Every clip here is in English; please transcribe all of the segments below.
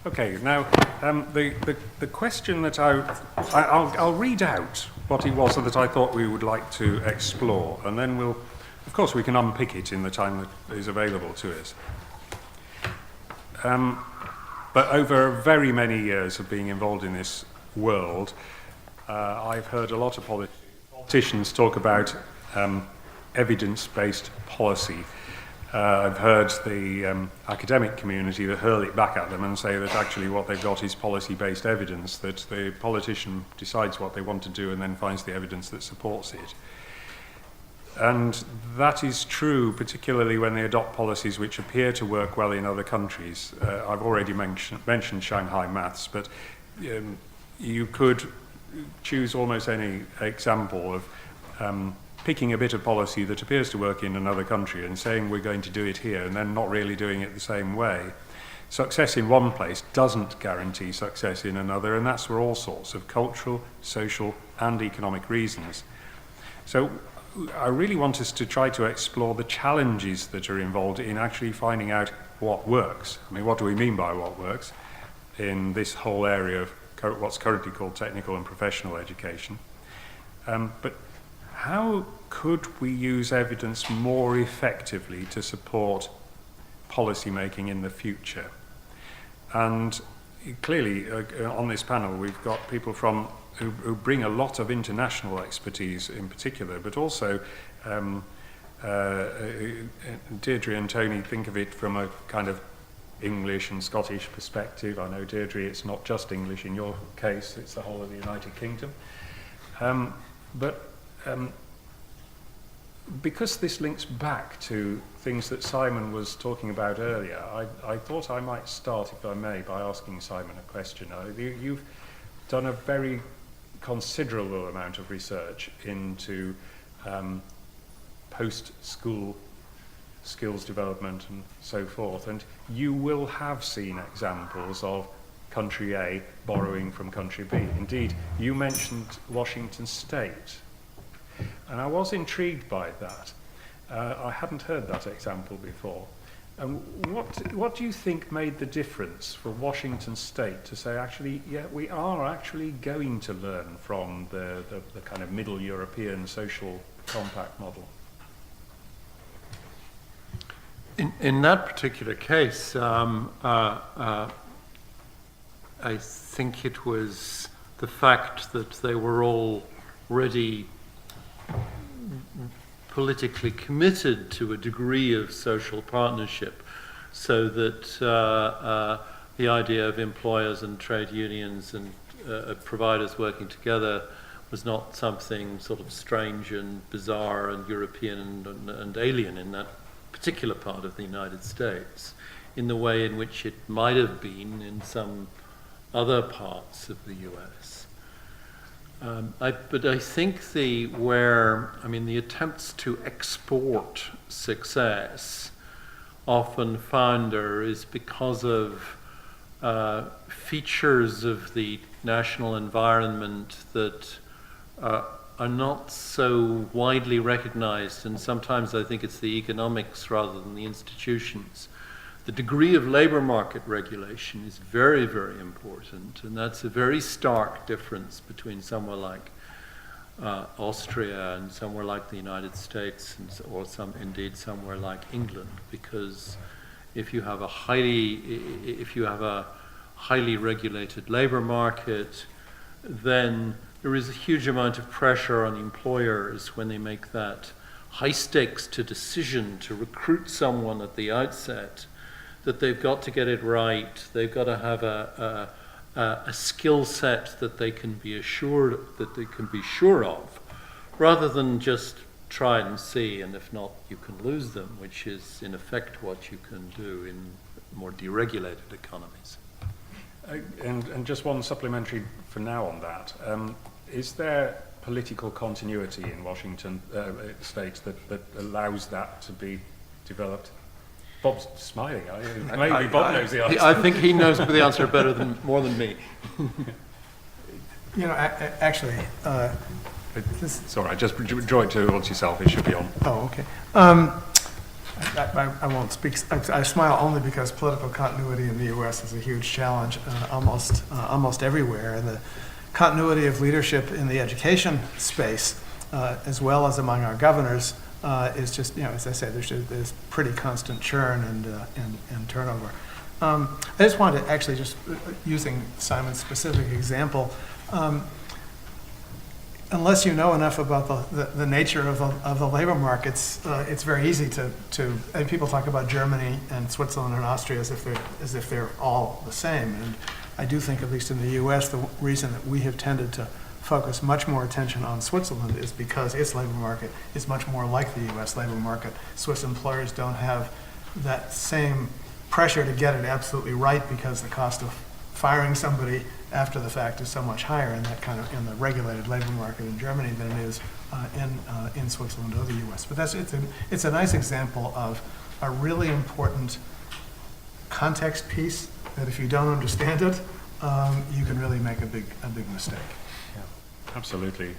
Okay, now the question that I'll read out what it was that I thought we would like to explore, and then of course we can unpick it in the time that is available to us. But over very many years of being involved in this world, I've heard a lot of politicians talk about evidence-based policy. I've heard the academic community that hurl it back at them and say that actually what they've got is policy-based evidence, that the politician decides what they want to do and then finds the evidence that supports it. And that is true, particularly when they adopt policies which appear to work well in other countries. I've already mentioned Shanghai maths, but you could choose almost any example of picking a bit of policy that appears to work in another country and saying we're going to do it here and then not really doing it the same way. Success in one place doesn't guarantee success in another, and that's for all sorts of cultural, social, and economic reasons. So I really want us to try to explore the challenges that are involved in actually finding out what works. I mean, what do we mean by what works in this whole area of what's currently called technical and professional education? But how could we use evidence more effectively to support policy making in the future? And clearly, on this panel, we've got people who bring a lot of international expertise in particular, but also Deirdre and Tony think of it from a kind of English and Scottish perspective. I know, Deirdre, it's not just English in your case, it's the whole of the United Kingdom. Because this links back to things that Simon was talking about earlier, I thought I might start, if I may, by asking Simon a question. You've done a very considerable amount of research into post-school skills development and so forth, and you will have seen examples of country A borrowing from country B. Indeed, you mentioned Washington State, and I was intrigued by that. I hadn't heard that example before. And what do you think made the difference for Washington State to say, actually, yeah, we are actually going to learn from the kind of Middle European social compact model? In that particular case, I think it was the fact that they were already politically committed to a degree of social partnership, so that the idea of employers and trade unions and providers working together was not something sort of strange and bizarre and European and alien in that particular part of the United States, in the way in which it might have been in some other parts of the US. But I think the attempts to export success often founder is because of features of the national environment that are not so widely recognized, and sometimes I think it's the economics rather than the institutions. The degree of labor market regulation is very, very important, and that's a very stark difference between somewhere like Austria and somewhere like the United States, or somewhere like England, because if you have a highly regulated labor market, then there is a huge amount of pressure on employers when they make that high stakes to decision to recruit someone at the outset, that they've got to get it right, they've got to have a skill set that they can be sure of, rather than just try and see, and if not, you can lose them, which is in effect what you can do in more deregulated economies. And just one supplementary for now on that. Is there political continuity in Washington State that allows that to be developed? Bob's smiling. Maybe Bob knows the answer. I think he knows the answer more than me. Actually, it's all right. Just draw it towards yourself. It should be on. Oh, okay. I won't speak. I smile only because political continuity in the U.S. is a huge challenge almost everywhere, and the continuity of leadership in the education space, as well as among our governors, is just, as I said, there's pretty constant churn and turnover. I just wanted to actually, just using Simon's specific example, unless you know enough about the nature of the labor markets, it's very easy to and people talk about Germany and Switzerland and Austria as if they're all the same. And I do think, at least in the U.S., the reason that we have tended to focus much more attention on Switzerland is because its labor market is much more like the U.S. labor market. Swiss employers don't have that same pressure to get it absolutely right, because the cost of firing somebody after the fact is so much higher in the regulated labor market in Germany than it is in Switzerland or the U.S. But it's a nice example of a really important context piece that if you don't understand it, you can really make a big mistake. Yeah, absolutely.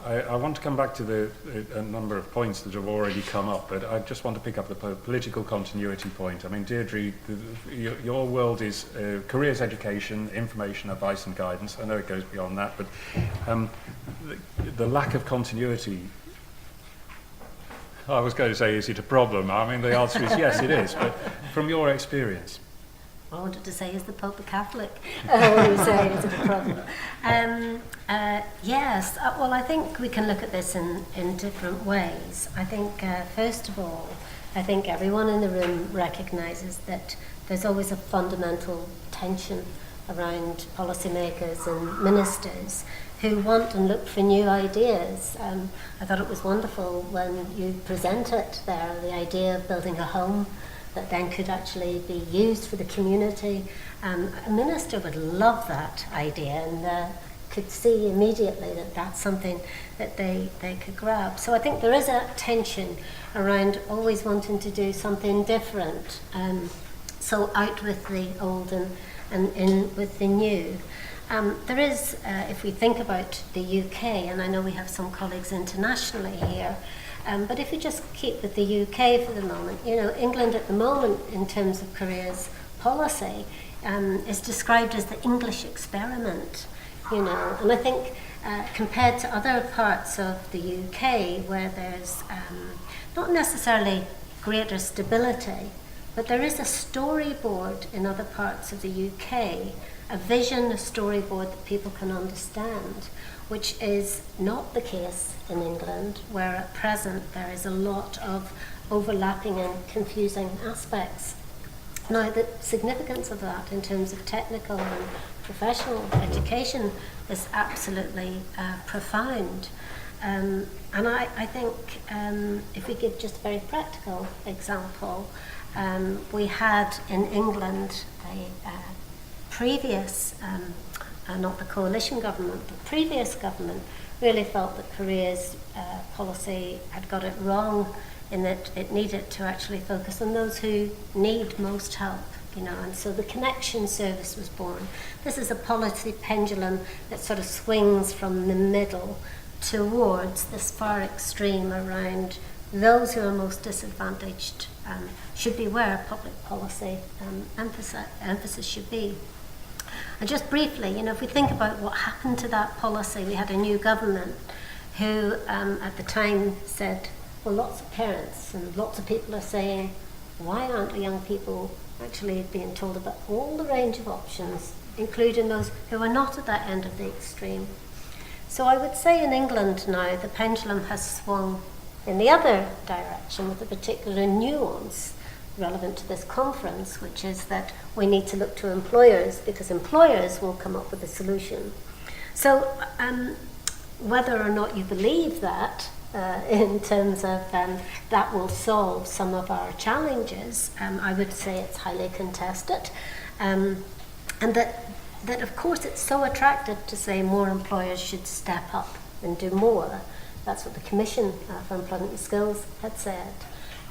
I want to come back to a number of points that have already come up, but I just want to pick up the political continuity point. I mean, Deirdre, your world is careers education, information, advice and guidance. I know it goes beyond that, but the lack of continuity, I was going to say, is it a problem? I mean, the answer is yes, it is, but from your experience. I wanted to say, is the Pope a Catholic? When you say, is it a problem? Yes, well, I think we can look at this in different ways. I think, first of all, I think everyone in the room recognises that there's always a fundamental tension around policymakers and ministers who want and look for new ideas. I thought it was wonderful when you presented there the idea of building a home that then could actually be used for the community. A minister would love that idea and could see immediately that that's something that they could grab. So I think there is a tension around always wanting to do something different. So out with the old and in with the new. There is, if we think about the UK, and I know we have some colleagues internationally here, but if you just keep with the UK for the moment, England at the moment in terms of careers policy is described as the English experiment, and I think compared to other parts of the UK where there's not necessarily greater stability, but there is a storyboard in other parts of the UK, a vision, a storyboard that people can understand, which is not the case in England, where at present there is a lot of overlapping and confusing aspects. Now, the significance of that in terms of technical and professional education is absolutely profound. And I think if we give just a very practical example, we had in England a previous, not the coalition government, the previous government really felt that careers policy had got it wrong in that it needed to actually focus on those who need most help, and so the connection service was born. This is a policy pendulum that sort of swings from the middle towards this far extreme around those who are most disadvantaged should be where public policy emphasis should be. And just briefly, if we think about what happened to that policy, we had a new government who at the time said, well, lots of parents and lots of people are saying, why aren't young people actually being told about all the range of options, including those who are not at that end of the extreme? So I would say in England now, the pendulum has swung in the other direction with a particular nuance relevant to this conference, which is that we need to look to employers because employers will come up with a solution. So whether or not you believe that in terms of that will solve some of our challenges, I would say it's highly contested. And that of course it's so attractive to say more employers should step up and do more. That's what the Commission for Employment and Skills had said.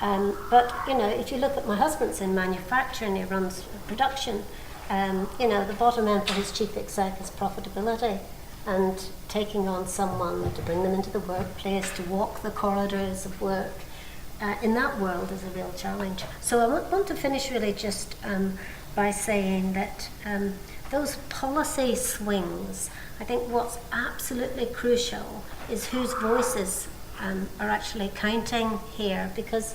But, if you look at my husband's in manufacturing, he runs production, the bottom end for his chief exec is profitability. and taking on someone to bring them into the workplace, to walk the corridors of work, in that world is a real challenge. So I want to finish really just by saying that those policy swings, I think what's absolutely crucial is whose voices are actually counting here, because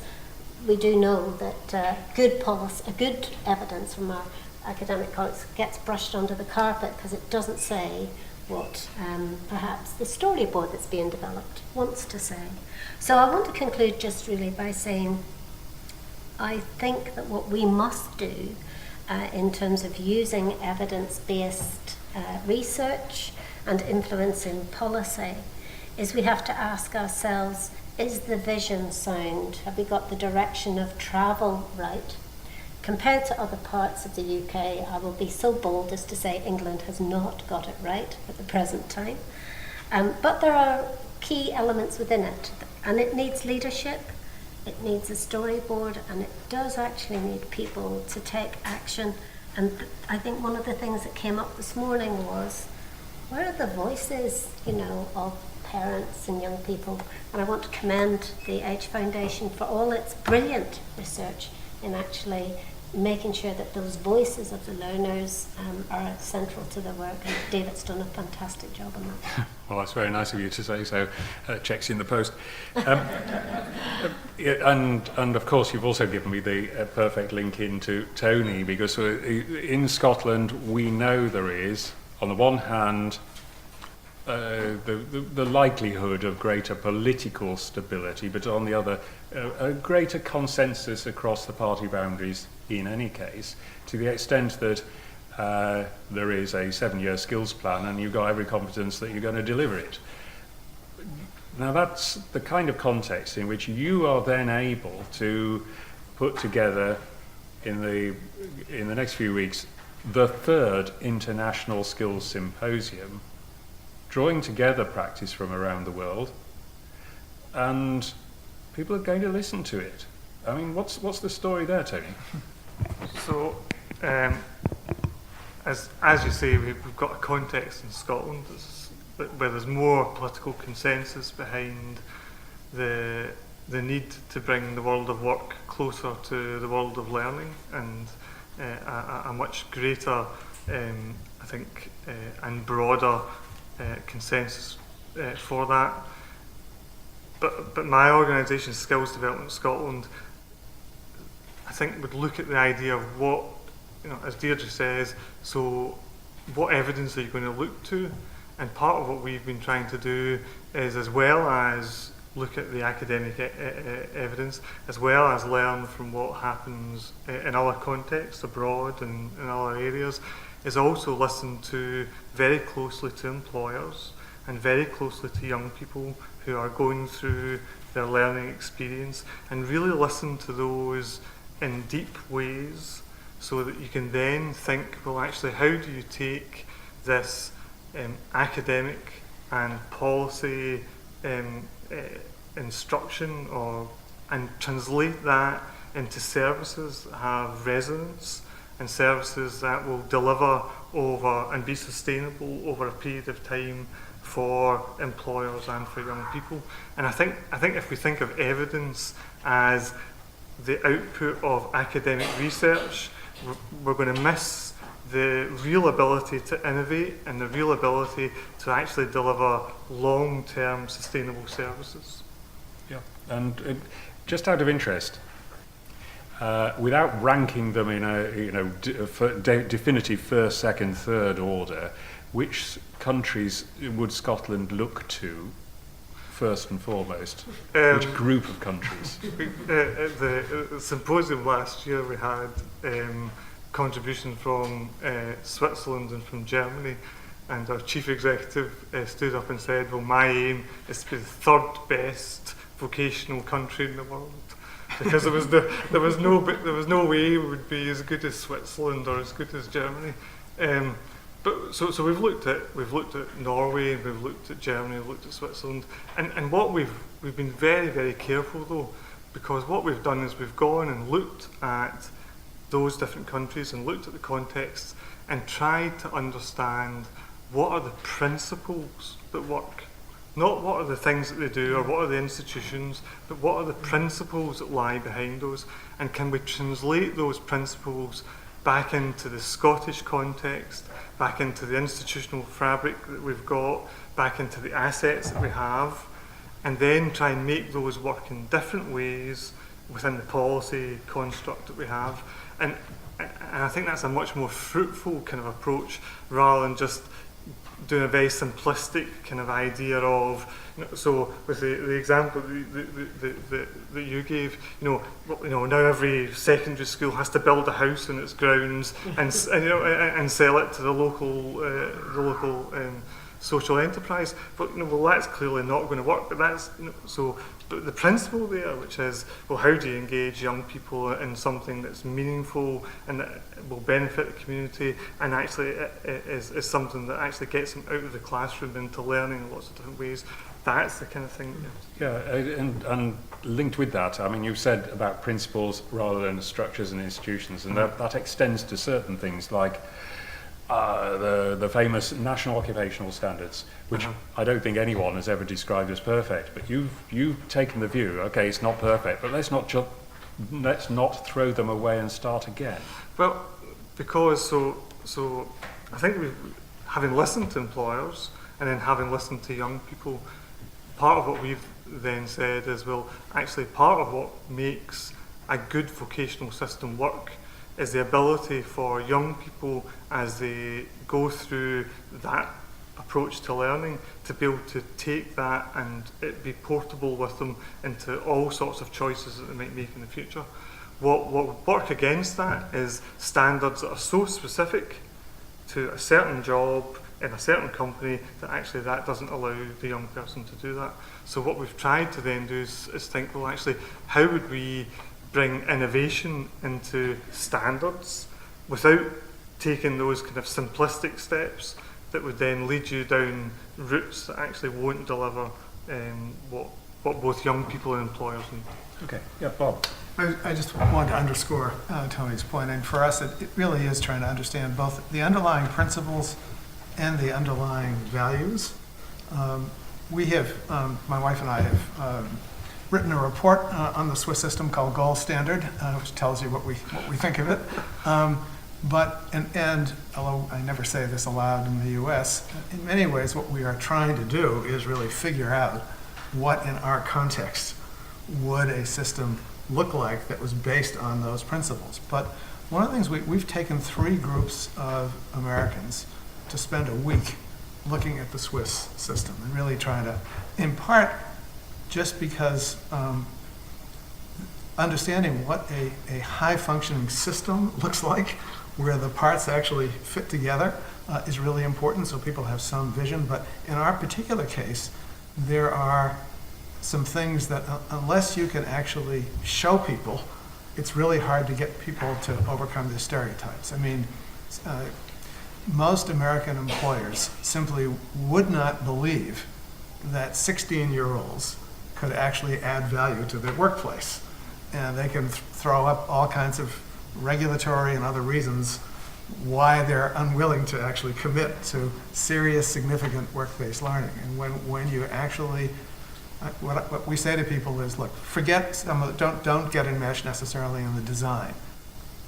we do know that good evidence from our academic colleagues gets brushed under the carpet because it doesn't say what perhaps the storyboard that's being developed wants to say. So I want to conclude just really by saying I think that what we must do in terms of using evidence-based research and influencing policy is we have to ask ourselves, is the vision sound? Have we got the direction of travel right? Compared to other parts of the UK, I will be so bold as to say England has not got it right at the present time. But there are key elements within it, and it needs leadership, it needs a storyboard, and it does actually need people to take action. And I think one of the things that came up this morning was, where are the voices, of parents and young people? And I want to commend the Age Foundation for all its brilliant research in actually making sure that those voices of the learners are central to the work. And David's done a fantastic job on that. Well, that's very nice of you to say so. Checks in the post. And of course, you've also given me the perfect link into Tony, because in Scotland, we know there is, on the one hand, the likelihood of greater political stability, but on the other, a greater consensus across the party boundaries in any case, to the extent that there is a 7-year skills plan and you've got every confidence that you're going to deliver it. Now that's the kind of context in which you are then able to put together in the next few weeks the 3rd International Skills Symposium, drawing together practice from around the world, and people are going to listen to it. I mean, what's the story there, Tony? So, as you say, we've got a context in Scotland where there's more political consensus behind the need to bring the world of work closer to the world of learning, and a much greater, I think, and broader consensus for that. But my organisation, Skills Development Scotland, I think would look at the idea of what, as Deirdre says, so what evidence are you going to look to? And part of what we've been trying to do is, as well as look at the academic evidence, as well as learn from what happens in other contexts abroad and in other areas, is also listen to very closely to employers and very closely to young people who are going through their learning experience, and really listen to those in deep ways, so that you can then think, well, actually, how do you take this academic and policy instruction and translate that into services that have resonance, and services that will deliver over and be sustainable over a period of time for employers and for young people. And I think if we think of evidence as the output of academic research, we're going to miss the real ability to innovate and the real ability to actually deliver long-term sustainable services. Yeah, and just out of interest, without ranking them in a definitive first, second, third order, which countries would Scotland look to first and foremost? Which group of countries? At the symposium last year, we had contribution from Switzerland and from Germany, and our chief executive stood up and said, well, my aim is to be the 3rd best vocational country in the world, because there was no way we would be as good as Switzerland or as good as Germany. But so we've looked at Norway, we've looked at Germany, we've looked at Switzerland, and what we've been very, very careful though, because what we've done is we've gone and looked at those different countries and looked at the context and tried to understand what are the principles that work? Not what are the things that they do or what are the institutions, but what are the principles that lie behind those? And can we translate those principles back into the Scottish context, back into the institutional fabric that we've got, back into the assets that we have, and then try and make those work in different ways within the policy construct that we have. And I think that's a much more fruitful kind of approach rather than just doing a very simplistic kind of idea of, so with the example that you gave, now every secondary school has to build a house in its grounds and sell it to the local social enterprise. But well, that's clearly not going to work. But that's But the principle there, which is, well, how do you engage young people in something that's meaningful and that will benefit the community, and actually is something that actually gets them out of the classroom into learning in lots of different ways. That's the kind of thing. Yeah, and linked with that, I mean, you said about principles rather than structures and institutions, and that extends to certain things like the famous national occupational standards, which I don't think anyone has ever described as perfect. But you've taken the view, okay, it's not perfect, but let's not throw them away and start again. Well, because so I think having listened to employers and then having listened to young people, part of what we've then said is, well, actually part of what makes a good vocational system work is the ability for young people, as they go through that approach to learning, to be able to take that and it be portable with them into all sorts of choices that they might make in the future. What would work against that is standards that are so specific to a certain job in a certain company that actually that doesn't allow the young person to do that. So what we've tried to then do is think, well, actually, how would we bring innovation into standards without taking those kind of simplistic steps that would then lead you down routes that actually won't deliver what both young people and employers need. Okay, yeah, Bob. I just wanted to underscore Tony's point, and for us, it really is trying to understand both the underlying principles and the underlying values. We have, my wife and I have written a report on the Swiss system called Gaul Standard, which tells you what we think of it. And although I never say this aloud in the US, in many ways what we are trying to do is really figure out what in our context would a system look like that was based on those principles. But one of the things we've taken 3 groups of Americans to spend a week looking at the Swiss system and really trying to, in part, just because understanding what a high-functioning system looks like, where the parts actually fit together, is really important, so people have some vision. But in our particular case, there are some things that unless you can actually show people, it's really hard to get people to overcome the stereotypes. I mean, most American employers simply would not believe that 16-year-olds could actually add value to their workplace. And they can throw up all kinds of regulatory and other reasons why they're unwilling to actually commit to serious, significant work-based learning. And when you actually, what we say to people is, look, forget some of don't get enmeshed necessarily in the design.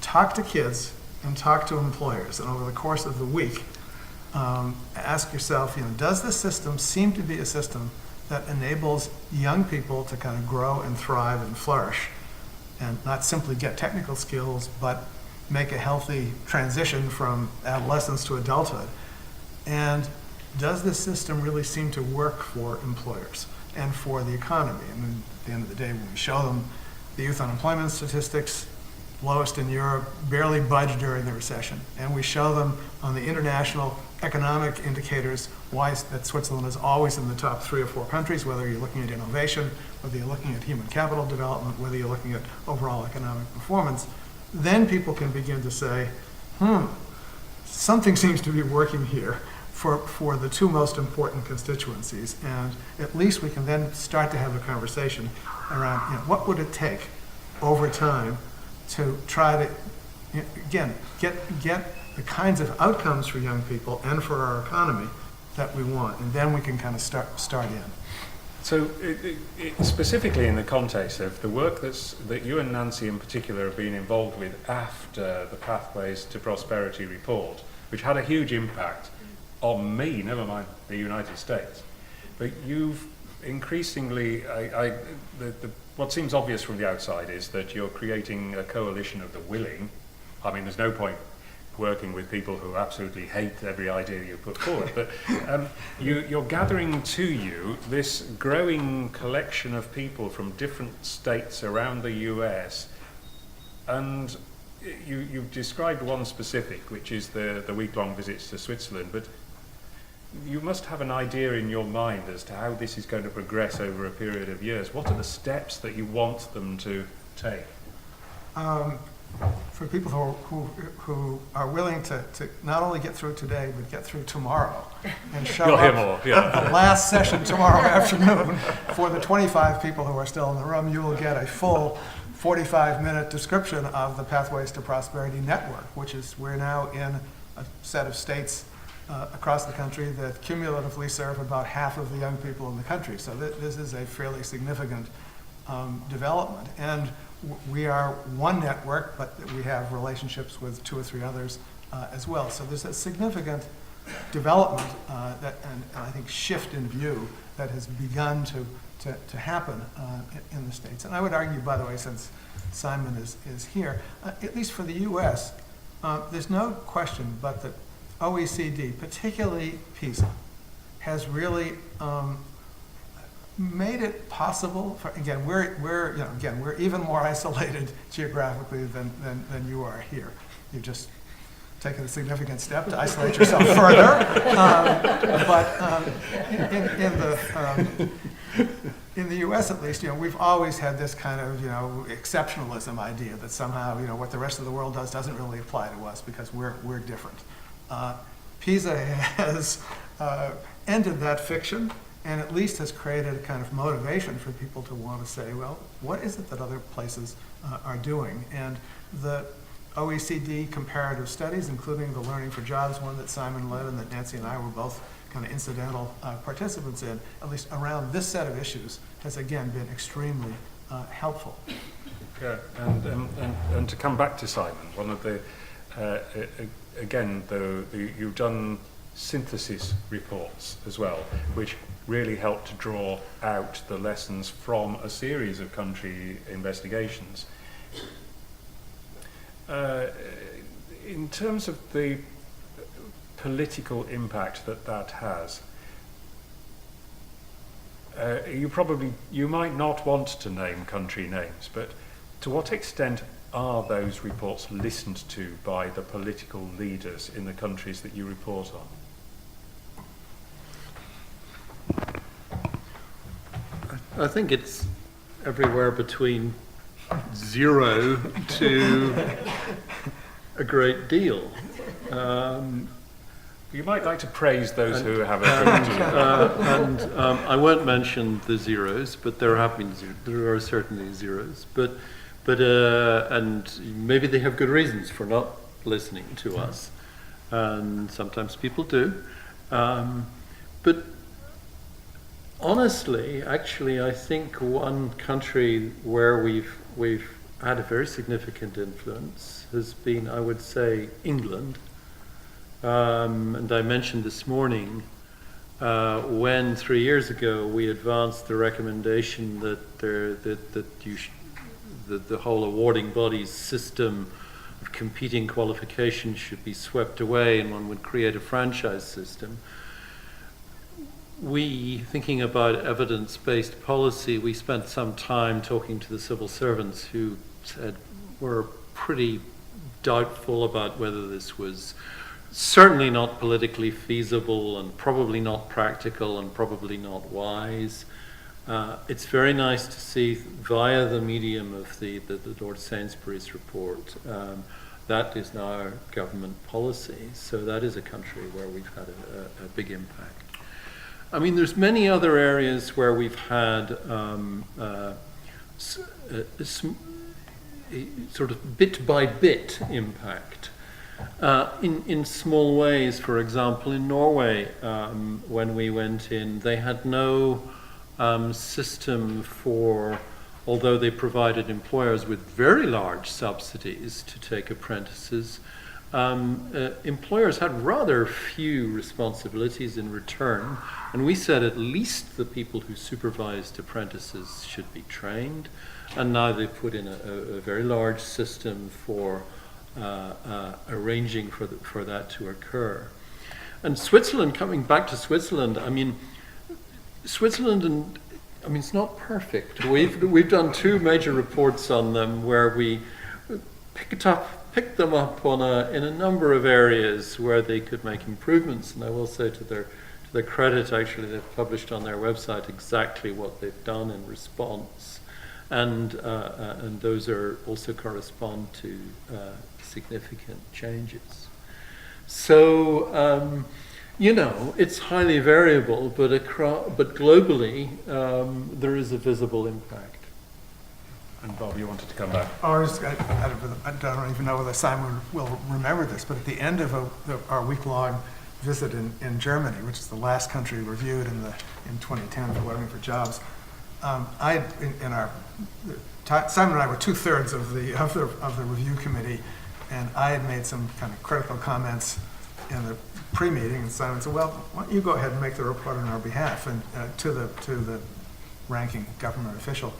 Talk to kids and talk to employers, and over the course of the week, ask yourself, does this system seem to be a system that enables young people to kind of grow and thrive and flourish, and not simply get technical skills, but make a healthy transition from adolescence to adulthood? And does this system really seem to work for employers and for the economy? And at the end of the day, when we show them the youth unemployment statistics, lowest in Europe, barely budged during the recession, and we show them on the international economic indicators why that Switzerland is always in the top 3 or 4 countries, whether you're looking at innovation, whether you're looking at human capital development, whether you're looking at overall economic performance, then people can begin to say, something seems to be working here for the 2 most important constituencies. And at least we can then start to have a conversation around, what would it take over time to try to again, get the kinds of outcomes for young people and for our economy that we want, and then we can kind of start in. So, specifically in the context of the work that you and Nancy in particular have been involved with after the Pathways to Prosperity report, which had a huge impact on me, never mind the United States. But you've increasingly, what seems obvious from the outside is that you're creating a coalition of the willing. I mean, there's no point working with people who absolutely hate every idea you put forward, but you're gathering to you this growing collection of people from different states around the US, and you've described one specific, which is the week-long visits to Switzerland, but you must have an idea in your mind as to how this is going to progress over a period of years. What are the steps that you want them to take? For people who are willing to not only get through today, but get through tomorrow, and show You'll hear up more, yeah. the last session tomorrow afternoon, for the 25 people who are still in the room, you will get a full 45-minute description of the Pathways to Prosperity Network, which is, we're now in a set of states across the country that cumulatively serve about half of the young people in the country. So this is a fairly significant development. And we are one network, but we have relationships with 2 or 3 others as well. So there's a significant development and I think shift in view that has begun to happen in the States. And I would argue, by the way, since Simon is here, at least for the US, there's no question but that OECD, particularly PISA, has really made it possible for, again, we're even more isolated geographically than you are here. You've just taken a significant step to isolate yourself further. In the U.S. at least, we've always had this kind of, exceptionalism idea that somehow, what the rest of the world does doesn't really apply to us because we're different. PISA has ended that fiction, and at least has created a kind of motivation for people to want to say, well, what is it that other places are doing? And the OECD Comparative Studies, including the Learning for Jobs one that Simon led and that Nancy and I were both kind of incidental participants in, at least around this set of issues, has again been extremely helpful. Yeah, and to come back to Simon, one of the, again, you've done synthesis reports as well, which really helped to draw out the lessons from a series of country investigations. In terms of the political impact that has, you might not want to name country names, but to what extent are those reports listened to by the political leaders in the countries that you report on? I think it's everywhere between 0 to a great deal. You might like to praise those who have a great deal. I won't mention the zeros, but there are certainly zeros. But and maybe they have good reasons for not listening to us, and sometimes people do. But honestly, actually, I think one country where we've had a very significant influence has been, I would say, England. And I mentioned this morning when 3 years ago we advanced the recommendation that the whole awarding body's system of competing qualifications should be swept away and one would create a franchise system. We, thinking about evidence-based policy, we spent some time talking to the civil servants who said were pretty doubtful about whether this was certainly not politically feasible and probably not practical and probably not wise. It's very nice to see via the medium of the Lord Sainsbury's report that is now government policy. So that is a country where we've had a big impact. I mean, there's many other areas where we've had sort of bit by bit impact. In small ways, for example, in Norway, when we went in, they had no system for, although they provided employers with very large subsidies to take apprentices, employers had rather few responsibilities in return, and we said at least the people who supervised apprentices should be trained, and now they put in a very large system for arranging for that to occur. And Switzerland, coming back to Switzerland, I mean, it's not perfect. We've done 2 major reports on them where we picked them up in a number of areas where they could make improvements. And I will say to their credit, actually, they've published on their website exactly what they've done in response, and those are also correspond to significant changes. So. It's highly variable, but globally, there is a visible impact. And Bob, you wanted to come back. I don't even know whether Simon will remember this, but at the end of our week-long visit in Germany, which is the last country reviewed in 2010 for Learning for Jobs, Simon and I were 2/3 of the review committee, and I had made some kind of critical comments in the pre-meeting, and Simon said, "Well, why don't you go ahead and make the report on our behalf?" And to the ranking government official,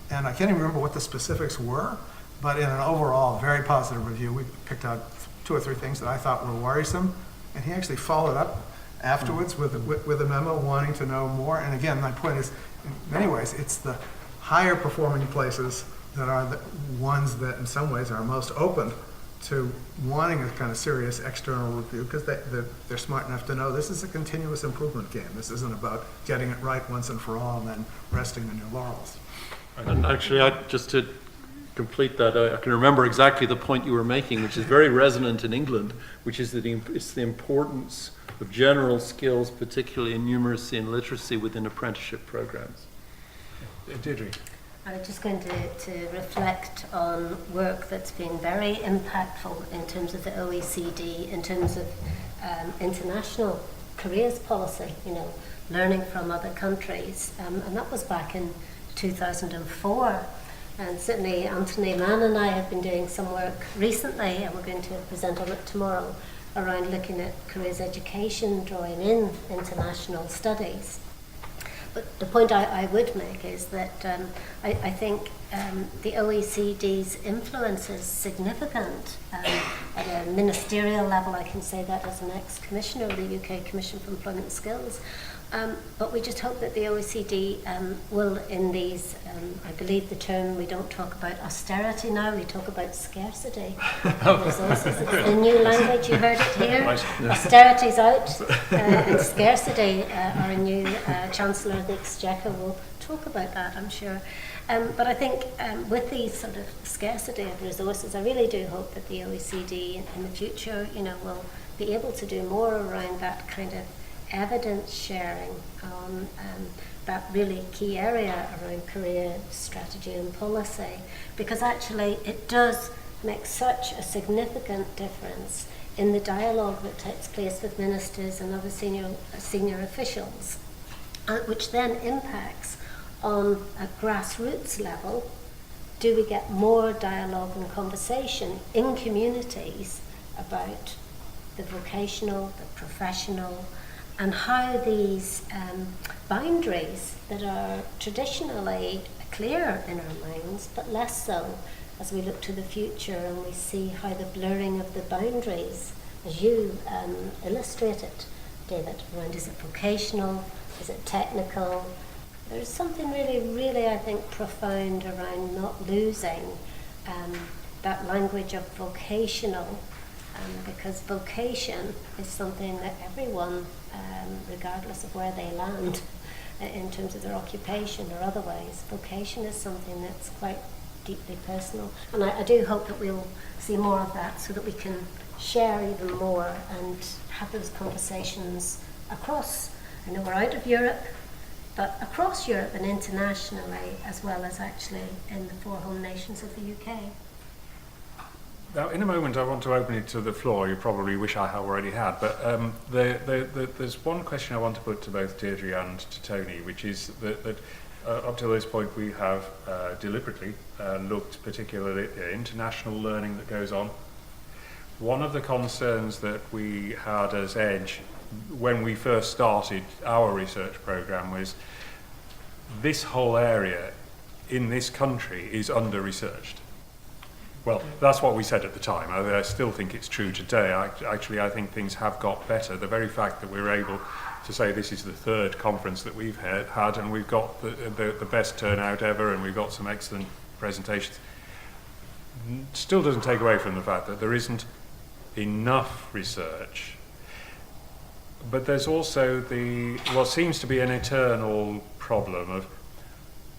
and I can't even remember what the specifics were, but in an overall very positive review, we picked out 2 or 3 things that I thought were worrisome, and he actually followed up afterwards with a memo wanting to know more. And again, my point is, in many ways, it's the higher performing places that are the ones that, in some ways, are most open to wanting a kind of serious external review, because they're smart enough to know this is a continuous improvement game. This isn't about getting it right once and for all and then resting on your laurels. And actually, just to complete that, I can remember exactly the point you were making, which is very resonant in England, which is that it's the importance of general skills, particularly in numeracy and literacy, within apprenticeship programs. Deirdre. I'm just going to reflect on work that's been very impactful in terms of the OECD, in terms of international careers policy, learning from other countries. And that was back in 2004. And certainly Anthony Mann and I have been doing some work recently, and we're going to present on it tomorrow, around looking at careers education, drawing in international studies. But the point I would make is that I think the OECD's influence is significant at a ministerial level. I can say that as an ex-commissioner of the UK Commission for Employment and Skills. But we just hope that the OECD will, in these, I believe the term, we don't talk about austerity now, we talk about scarcity of resources. It's the new language, you heard it here. Austerity's out, and scarcity, our new Chancellor of the Exchequer will talk about that, I'm sure. But I think with these sort of scarcity of resources, I really do hope that the OECD in the future, will be able to do more around that kind of evidence sharing on that really key area around career strategy and policy, because actually it does make such a significant difference in the dialogue that takes place with ministers and other senior officials, which then impacts on a grassroots level. Do we get more dialogue and conversation in communities about the vocational, the professional, and how these boundaries that are traditionally clear in our minds, but less so as we look to the future and we see how the blurring of the boundaries, as you illustrated, David, around is it vocational, is it technical? There's something really, really, I think, profound around not losing that language of vocational, because vocation is something that everyone, regardless of where they land in terms of their occupation or otherwise, vocation is something that's quite deeply personal. And I do hope that we'll see more of that so that we can share even more and have those conversations across. I know we're out of Europe, but across Europe and internationally, as well as actually in the 4 home nations of the UK. Now, in a moment, I want to open it to the floor. You probably wish I already had, but there's one question I want to put to both Deirdre and to Tony, which is that up to this point we have deliberately looked particularly at the international learning that goes on. One of the concerns that we had as Edge when we first started our research program was this whole area in this country is under-researched. Well, that's what we said at the time. I still think it's true today. I think things have got better. The very fact that we're able to say this is the 3rd conference that we've had and we've got the best turnout ever and we've got some excellent presentations still doesn't take away from the fact that there isn't enough research. But there's also what seems to be an eternal problem of,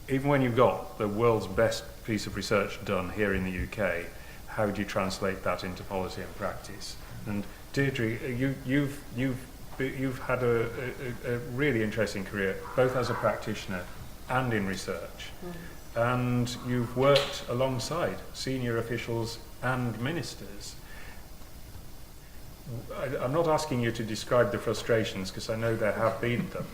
even when you've got the world's best piece of research done here in the UK, how do you translate that into policy and practice? And Deirdre, you've had a really interesting career, both as a practitioner and in research. And you've worked alongside senior officials and ministers. I'm not asking you to describe the frustrations, because I know there have been them,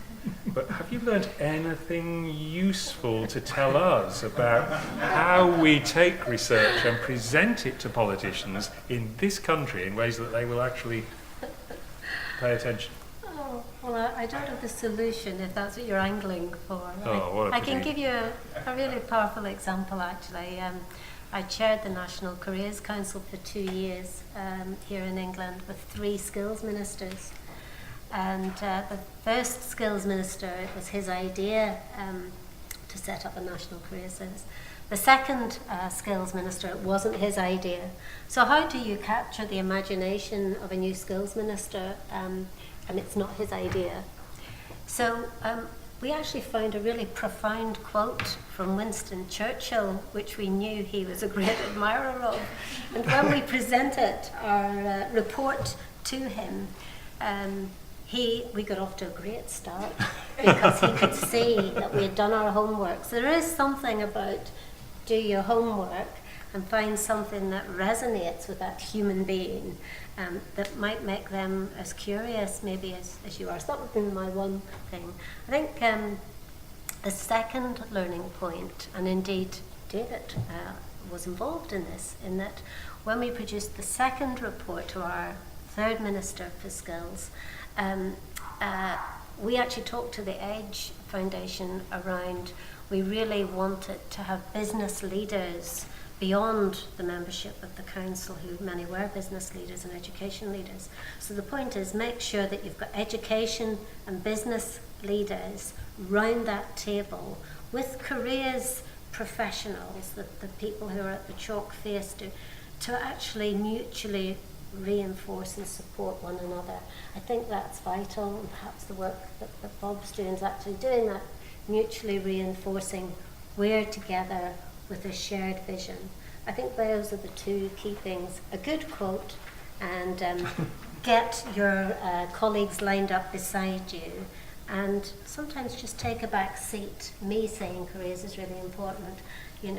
but have you learned anything useful to tell us about how we take research and present it to politicians in this country in ways that they will actually pay attention? Oh, well, I don't have the solution if that's what you're angling for. Oh, what a I can pity. give you a really powerful example, actually. I chaired the National Careers Council for 2 years here in England with 3 skills ministers. And the first skills minister, it was his idea to set up a national career service. The second skills minister, it wasn't his idea. So how do you capture the imagination of a new skills minister and it's not his idea? So we actually found a really profound quote from Winston Churchill, which we knew he was a great admirer of. And when we presented our report to him, we got off to a great start because he could see that we had done our homework. So there is something about do your homework and find something that resonates with that human being that might make them as curious maybe as you are. So that would be my one thing. I think the second learning point, and indeed David was involved in this, in that when we produced the second report to our 3rd Minister for Skills, we actually talked to the Edge Foundation around, we really wanted to have business leaders beyond the membership of the council, who many were business leaders and education leaders. So the point is, make sure that you've got education and business leaders round that table with careers professionals, the people who are at the chalk face, to actually mutually reinforce and support one another. I think that's vital, and perhaps the work that Bob's doing is actually doing that, mutually reinforcing. We're together with a shared vision. I think those are the 2 key things. A good quote and get your colleagues lined up beside you, and sometimes just take a back seat. Me saying careers is really important. It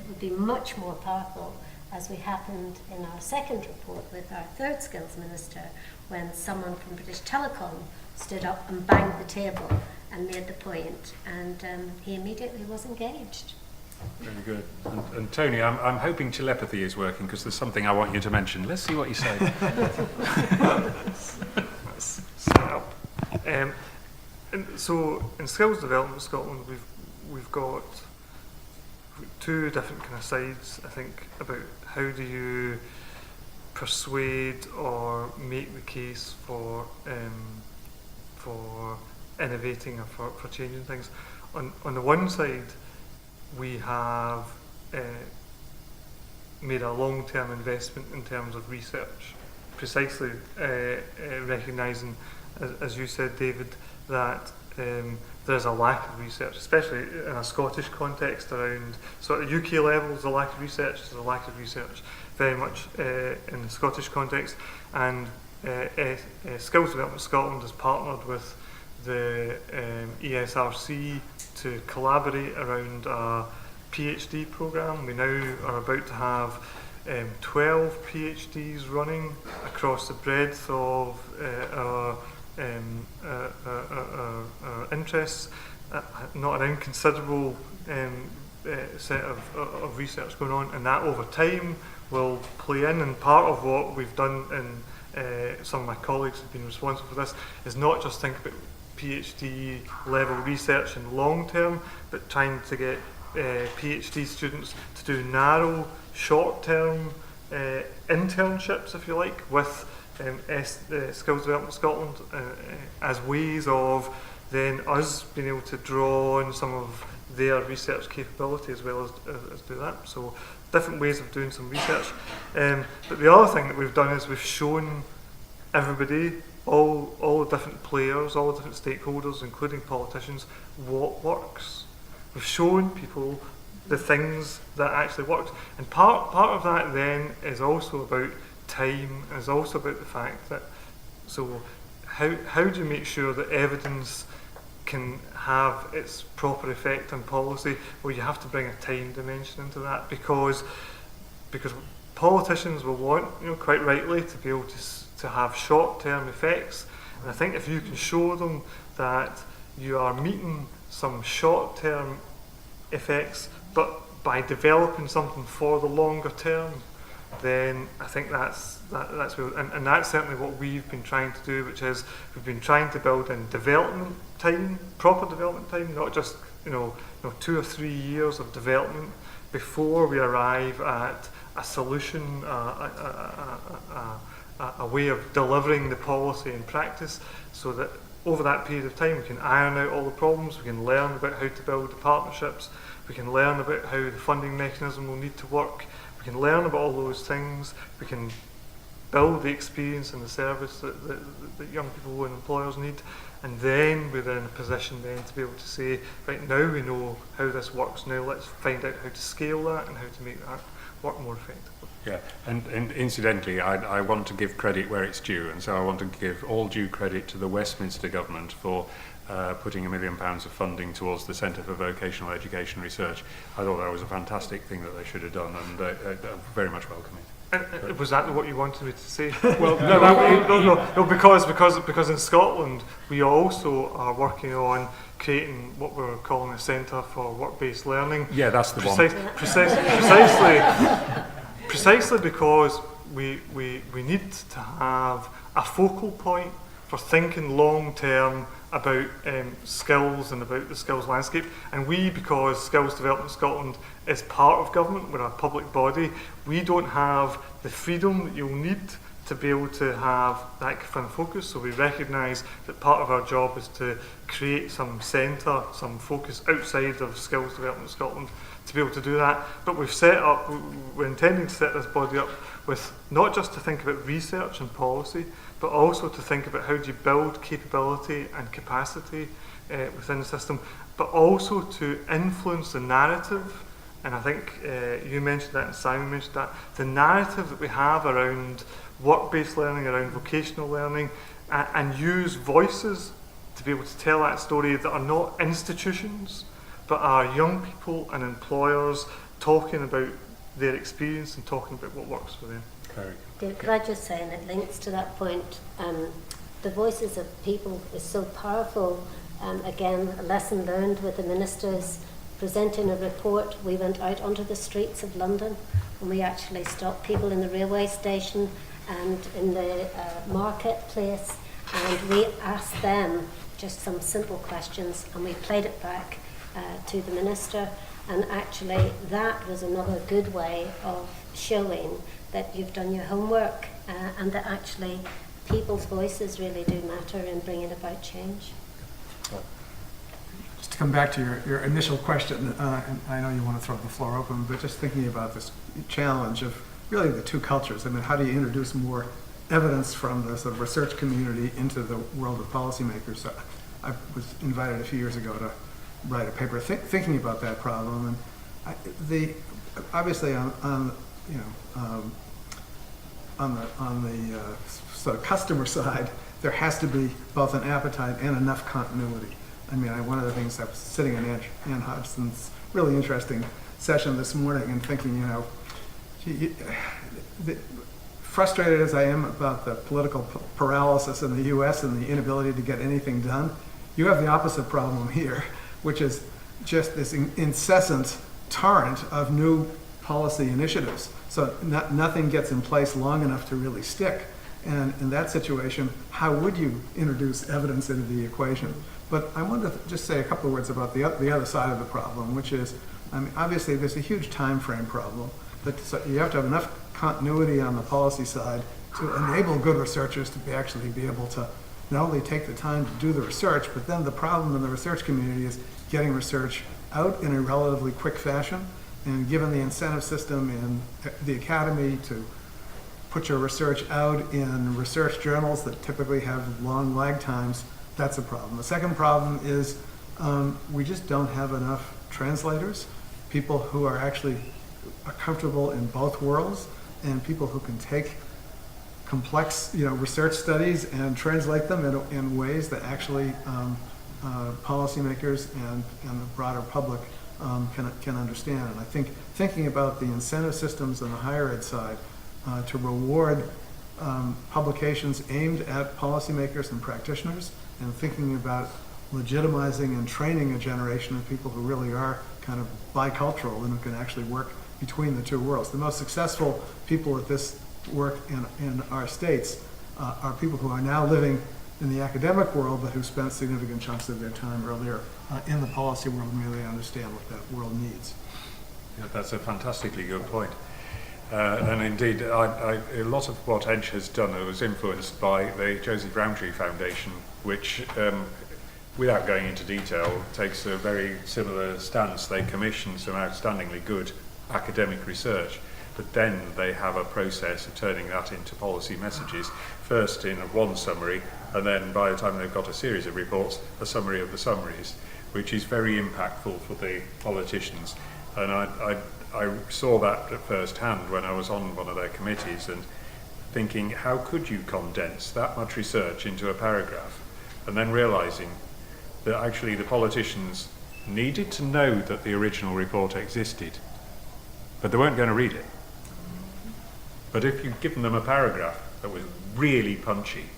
would be much more powerful, as we happened in our second report with our 3rd skills minister, when someone from British Telecom stood up and banged the table and made the point, and he immediately was engaged. Very good. And Tony, I'm hoping telepathy is working, because there's something I want you to mention. Let's see what you say. That's set up. And so in Skills Development Scotland, we've got 2 different kind of sides, I think, about how do you persuade or make the case for innovating or for changing things. On the one side, we have made a long-term investment in terms of research, precisely recognising, as you said, David, that there's a lack of research, especially in a Scottish context around sort of UK levels, a lack of research. There's a lack of research very much in the Scottish context, and Skills Development Scotland has partnered with the ESRC to collaborate around a PhD programme. We now are about to have 12 PhDs running across the breadth of our interests. Not an inconsiderable set of research going on, and that over time will play in. And part of what we've done, and some of my colleagues have been responsible for this, is not just think about PhD level research in long term, but trying to get PhD students to do narrow, short-term internships, if you like, with Skills Development Scotland as ways of then us being able to draw on some of their research capability as well as do that. So different ways of doing some research. But the other thing that we've done is we've shown everybody, all the different players, all the different stakeholders, including politicians, what works. We've shown people the things that actually worked. And part of that then is also about time, and is also about the fact that, so how do you make sure that evidence can have its proper effect on policy? Well, you have to bring a time dimension into that, because politicians will want, quite rightly, to be able to have short-term effects. And I think if you can show them that you are meeting some short-term effects, but by developing something for the longer term, then I think that's real. And that's certainly what we've been trying to do, which is we've been trying to build in development time, proper development time, not just 2 or 3 years of development before we arrive at a solution, a way of delivering the policy in practice, so that over that period of time we can iron out all the problems, we can learn about how to build the partnerships, we can learn about how the funding mechanism will need to work, we can learn about all those things, we can build the experience and the service that young people and employers need, and then we're in a position then to be able to say, right, now we know how this works, now let's find out how to scale that and how to make that work more effectively. Yeah, and incidentally, I want to give credit where it's due, and so I want to give all due credit to the Westminster government for putting £1 million of funding towards the Centre for Vocational Education Research. I thought that was a fantastic thing that they should have done, and I very much welcome it. And was that what you wanted me to say? Well, no, because in Scotland we also are working on creating what we're calling a Centre for Work-Based Learning. Yeah, that's the one. Precisely because we need to have a focal point for thinking long term about skills and about the skills landscape. And because Skills Development Scotland is part of government, we're a public body, we don't have the freedom that you'll need to be able to have that kind of focus. So we recognise that part of our job is to create some centre, some focus outside of Skills Development Scotland to be able to do that. But we're intending to set this body up with not just to think about research and policy, but also to think about how do you build capability and capacity within the system, but also to influence the narrative. And I think you mentioned that and Simon mentioned that, the narrative that we have around work-based learning, around vocational learning, and use voices to be able to tell that story that are not institutions, but are young people and employers talking about their experience and talking about what works for them. David, could I just say, and it links to that point, the voices of people is so powerful. Again, a lesson learned with the ministers presenting a report. We went out onto the streets of London and we actually stopped people in the railway station and in the marketplace, and we asked them just some simple questions and we played it back to the minister, and actually that was another good way of showing that you've done your homework and that actually people's voices really do matter in bringing about change. Just to come back to your initial question, and I know you want to throw the floor open, but just thinking about this challenge of really the two cultures. I mean, how do you introduce more evidence from the sort of research community into the world of policymakers? So I was invited a few years ago to write a paper thinking about that problem, and obviously on the sort of customer side, there has to be both an appetite and enough continuity. I mean, one of the things I was sitting in Ann Hobson's really interesting session this morning and thinking, you know, frustrated as I am about the political paralysis in the U.S. and the inability to get anything done, you have the opposite problem here, which is just this incessant torrent of new policy initiatives. So nothing gets in place long enough to really stick. And in that situation, how would you introduce evidence into the equation? But I want to just say a couple of words about the other side of the problem, which is, I mean, obviously there's a huge time frame problem. But so you have to have enough continuity on the policy side to enable good researchers to actually be able to not only take the time to do the research, but then the problem in the research community is getting research out in a relatively quick fashion. And given the incentive system in the academy to put your research out in research journals that typically have long lag times, that's a problem. The second problem is we just don't have enough translators, people who are actually comfortable in both worlds, and people who can take complex, you know, research studies and translate them in ways that actually policymakers and the broader public can understand. And I think thinking about the incentive systems on the higher ed side to reward publications aimed at policymakers and practitioners, and thinking about legitimizing and training a generation of people who really are kind of bicultural and who can actually work between the two worlds. The most successful people at this work in our states are people who are now living in the academic world, but who spent significant chunks of their time earlier in the policy world and really understand what that world needs. Yeah, that's a fantastically good point. And indeed, a lot of what ENCH has done was influenced by the Joseph Rowntree Foundation, which, without going into detail, takes a very similar stance. They commission some outstandingly good academic research, but then they have a process of turning that into policy messages, first in one summary, and then by the time they've got a series of reports, a summary of the summaries, which is very impactful for the politicians. And I saw that at first hand when I was on one of their committees, and thinking, how could you condense that much research into a paragraph? And then realizing that actually the politicians needed to know that the original report existed, but they weren't going to read it. But if you'd given them a paragraph that was really punchy,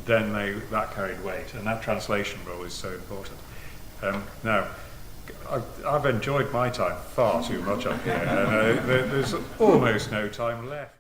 then that carried weight, and that translation role is so important. Now, I've enjoyed my time far too much up here, and there's almost no time left.